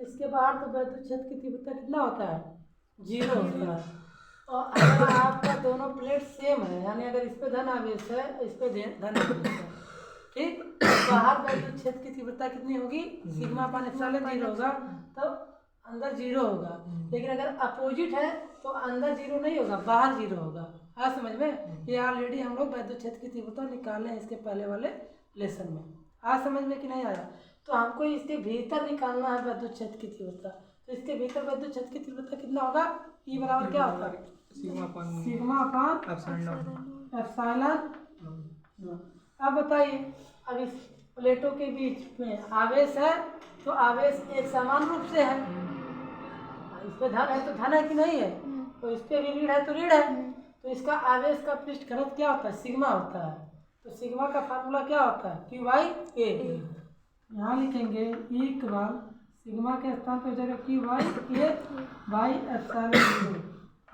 इसके बाहर तो वैद्युत क्षेत्र की तीव्रता कितना होता है? 0 होता है। और अगर आपका दोनों प्लेट सेम है, यानी अगर इस पे धन आवेश है, इस पे धन आवेश है, ठीक, बाहर वैद्युत क्षेत्र की तीव्रता कितनी होगी? सिग्मा अपान एप्सिलॉन 0 होगा, तो अंदर 0 होगा। लेकिन अगर अपोजिट है तो अंदर 0 नहीं होगा, बाहर 0 होगा। हाँ समझ में? ये ऑलरेडी हम लोग वैद्युत क्षेत्र की तीव्रता निकाले हैं इसके पहले वाले लेसन में। आज समझ में कि नहीं आया? तो हमको इसके भीतर निकालना है वैद्युत क्षेत्र की तीव्रता। तो इसके भीतर वैद्युत क्षेत्र की तीव्रता कितना होगा? ई बराबर क्या होता है? सिग्मा अपान एप्सिलॉन। अब बताइए, अब इस प्लेटों के बीच में आवेश है, तो आवेश एक समान रूप से है। इस पे धन है तो धन है कि नहीं है, तो इस पे भी ऋण है तो ऋण है। तो इसका आवेश का पृष्ठ घनत्व क्या होता है? सिग्मा होता है। तो सिग्मा का फार्मूला क्या होता है? क्यू बाई ए। यहाँ लिखेंगे इक्वल, सिग्मा के स्थान पर हो जाएगा Q by A by epsilon.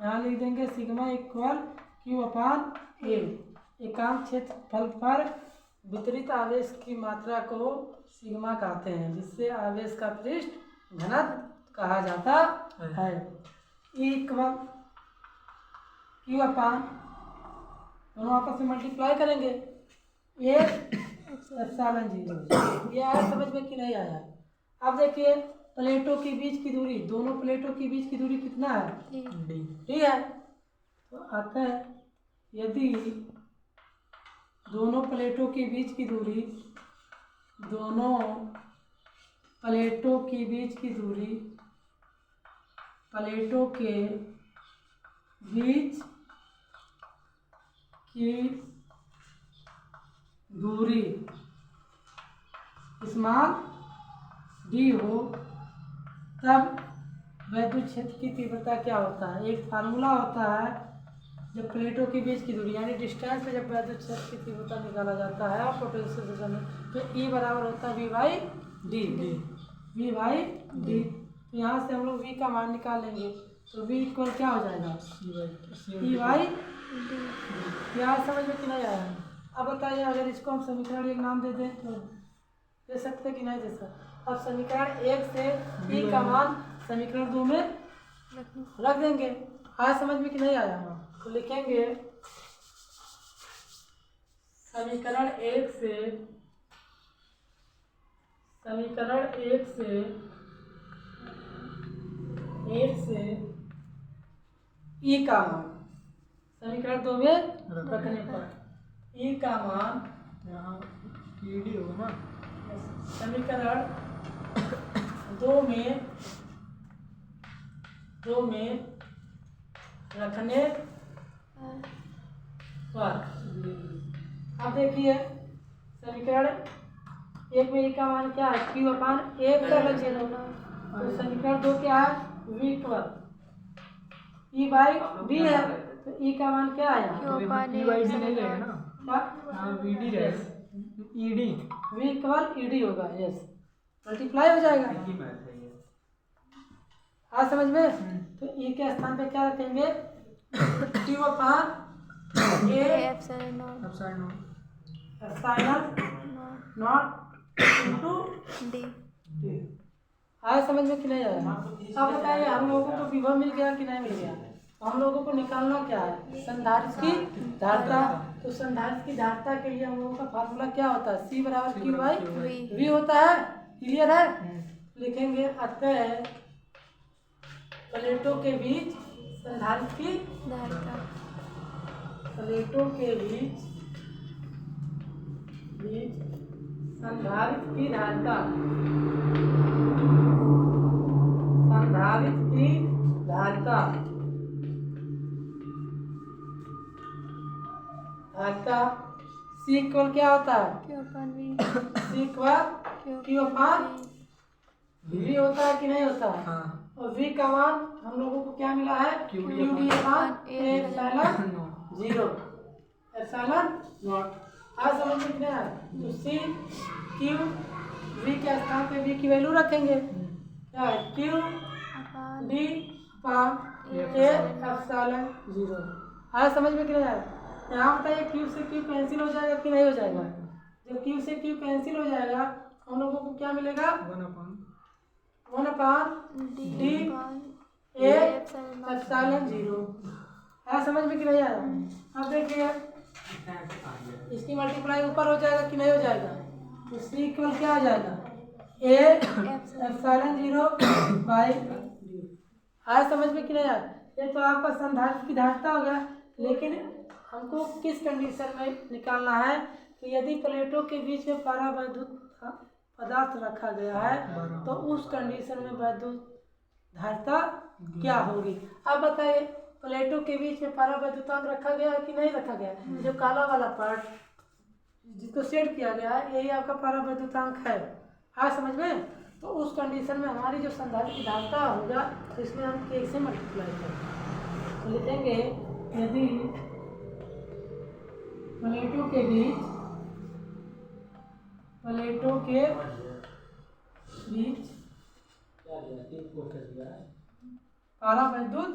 यहाँ लिख देंगे सिग्मा इक्वल क्यू अपान ए। एकांक क्षेत्रफल पर वितरित आवेश की मात्रा को सिग्मा कहते हैं, जिससे आवेश का पृष्ठ घनत्व कहा जाता है। इक्वल क्यू अपान, दोनों आपस में मल्टीप्लाई करेंगे, ए एप्सिलॉन 0। ये आया समझ में कि नहीं आया? अब देखिए प्लेटों के बीच की दूरी, दोनों प्लेटों के बीच की दूरी कितना है? ठीक है। तो आता है यदि दोनों प्लेटों के बीच की दूरी, दोनों प्लेटों के बीच की दूरी, प्लेटों के बीच की दूरी स्मॉल डी हो, तब वैद्युत क्षेत्र की तीव्रता क्या होता है? एक फार्मूला होता है जब प्लेटों के बीच की दूरी यानी डिस्टेंस पे जब वैद्युत क्षेत्र की तीव्रता निकाला जाता है और पोटेंशियल में, तो ई बराबर होता है v by d. V by d. तो यहाँ से हम लोग वी का मान निकाल लेंगे, तो वी इक्वल क्या हो जाएगा? ई बाई डी। यहाँ समझ में कि नहीं आया? अब बताइए, अगर इसको हम समीकरण एक नाम दे दें तो दे सकते कि नहीं दे सकते? अब समीकरण 1 से ई का मान समीकरण 2 में रख देंगे। आज समझ में कि नहीं आया? तो लिखेंगे समीकरण 1 से ई का मान समीकरण 2 में रखने पर ई का मान यहाँ डी होगा ना, समीकरण 2 में रखने पर। अब देखिए समीकरण 1 में ई का मान क्या है? क्यू अपान ए कर लीजिए। तो समीकरण 2 क्या है? V equal e by d है, तो ई का मान क्या आया? ई बाई डी नहीं रहेगा ना, वी डी रहेगा, e d. V equal e d होगा, यस, मल्टीप्लाई हो जाएगा। आज समझ में? तो ई के स्थान पे क्या रखेंगे? Q upon A epsilon not into D. आज समझ में कि नहीं आया? अब बताइए, हम लोगों को विभव मिल गया कि नहीं मिल गया? हम लोगों को निकालना क्या है? संधारित्र की धारिता। तो संधारित्र की धारिता के लिए हम लोगों का फार्मूला क्या होता है? सी बराबर क्यू बाई वी होता है। क्लियर है? लिखेंगे अतः प्लेटों के बीच संधारित्र की धारिता, प्लेटों के बीच संधारित्र की धारिता, संधारित्र की धारिता सी इक्वल क्या होता है? Q upon v. C equal q upon v होता है कि नहीं होता है? हाँ। और वी का मान हम लोगों को क्या मिला है? Q D upon A epsilon 0 epsilon not. आज समझ में क्या है? तो सी क्यू वी के स्थान पे वी की वैल्यू रखेंगे, क्या है? Q D upon A epsilon 0। आज समझ में क्या है? यहाँ बताइए क्यू से क्यू कैंसिल हो जाएगा कि नहीं हो जाएगा? जब क्यू से क्यू कैंसिल हो जाएगा हम लोगों को क्या मिलेगा? 1 अपान अपान डी ए एप्सिलॉन जीरो। है समझ में कि नहीं आया? अब देखिए इसकी मल्टीप्लाई ऊपर हो जाएगा कि नहीं हो जाएगा? तो सी इक्वल क्या आ जाएगा? A epsilon zero by D. आया समझ में कि नहीं आया? ये तो आपका संधारित्र की धारिता हो गया, लेकिन हमको किस कंडीशन में निकालना है कि यदि प्लेटों के बीच में परावैद्युत पदार्थ रखा गया है तो उस कंडीशन में वैद्युत धारिता क्या होगी। अब बताइए प्लेटों के बीच में परावैद्युतांक रखा गया है कि नहीं रखा गया है? जो काला वाला पार्ट जिसको सेट किया गया है यही आपका परावैद्युतांक है। हाँ समझ में? तो उस कंडीशन में हमारी जो संधारित्र की धारिता होगा तो इसमें हम K से मल्टीप्लाई करेंगे। तो लिखेंगे यदि प्लेटों के बीच परावैद्युत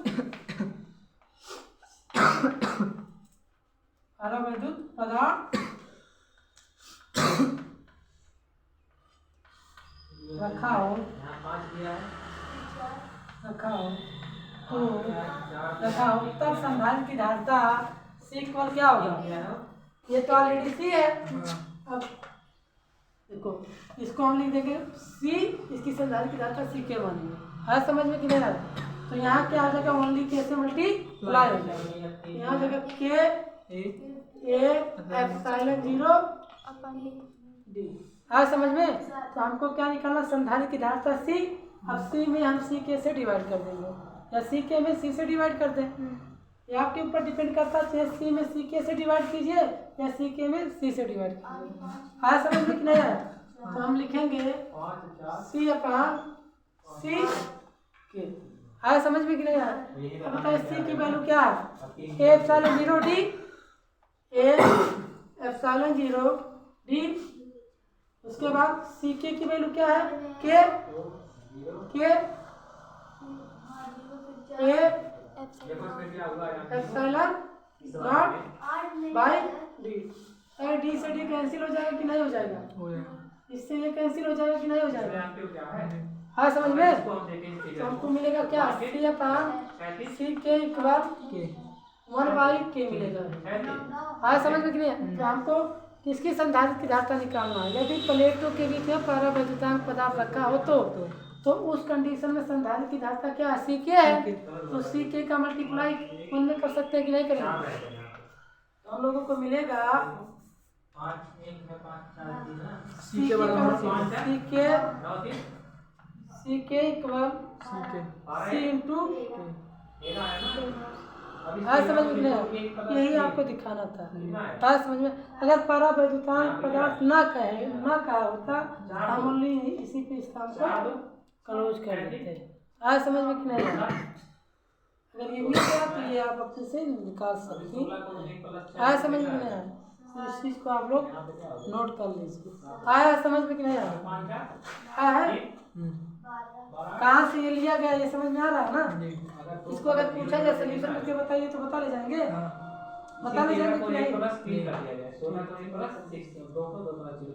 पदार्थ रखा हो तब संधारित्र की धारिता C इक्वल क्या होगा? ये तो ऑलरेडी C है। अब देखो इसको हम लिख देंगे C, इसकी संधारित्र की धारिता C के मानेंगे। है समझ में कि नहीं आ रहा? तो यहाँ क्या आ जाएगा? ओनली K से मल्टीप्लाई हो जाएगा। यहाँ जगह K A epsilon zero D. हाँ समझ में? तो हमको क्या निकालना? संधारित्र की धारिता C। अब C में हम C K से डिवाइड कर देंगे या C K में C से डिवाइड कर दें, ये आपके ऊपर डिपेंड करता है। चाहे C में C K से डिवाइड कीजिए या C K में C से डिवाइड कीजिए। हाँ समझ में कि नहीं आया? तो हम लिखेंगे C अपान C K। हाँ समझ में कि नहीं आया? अब बताइए C की वैल्यू क्या है? A epsilon zero D, A epsilon zero D. उसके बाद सी के की वैल्यू क्या है? के A epsilon not by D. अरे डी से डी कैंसिल हो जाएगा कि नहीं हो जाएगा? इससे ये कैंसिल हो जाएगा कि नहीं हो जाएगा? हाँ समझ में? तो हमको मिलेगा क्या? सी अपान सी के इक्वल वन बाई के मिलेगा। हाँ समझ में कि नहीं? तो हमको किसकी संधारित्र की धारिता निकालना है। यदि प्लेटों के बीच में परावैद्युतांक पदार्थ रखा हो तो उस कंडीशन में संधारित्र की धारिता क्या है? C K है। तो C K का मल्टीप्लाई उनमें कर सकते हैं कि नहीं करेंगे? तो हम लोगों को मिलेगा C K equal C into. हाँ समझ में नहीं? यही आपको दिखाना था। हाँ समझ में? अगर परावैद्युतांक पदार्थ ना कहा होता हम ओनली इसी पे इस काम को क्लोज कर देते। हाँ समझ में कि नहीं? अगर ये मिल गया तो ये आप अपने से निकाल सकते हैं। हाँ समझ में नहीं आया? तो इस चीज़ को आप लोग नोट कर लीजिए। हाँ समझ में कि नहीं आया? हाँ है? कहाँ से ये लिया गया ये समझ में आ रहा है ना? इसको अगर पूछा जाए सोल्यूशन करके बताइए तो बता ले जाएंगे। बता ले जाएंगे कि नहीं?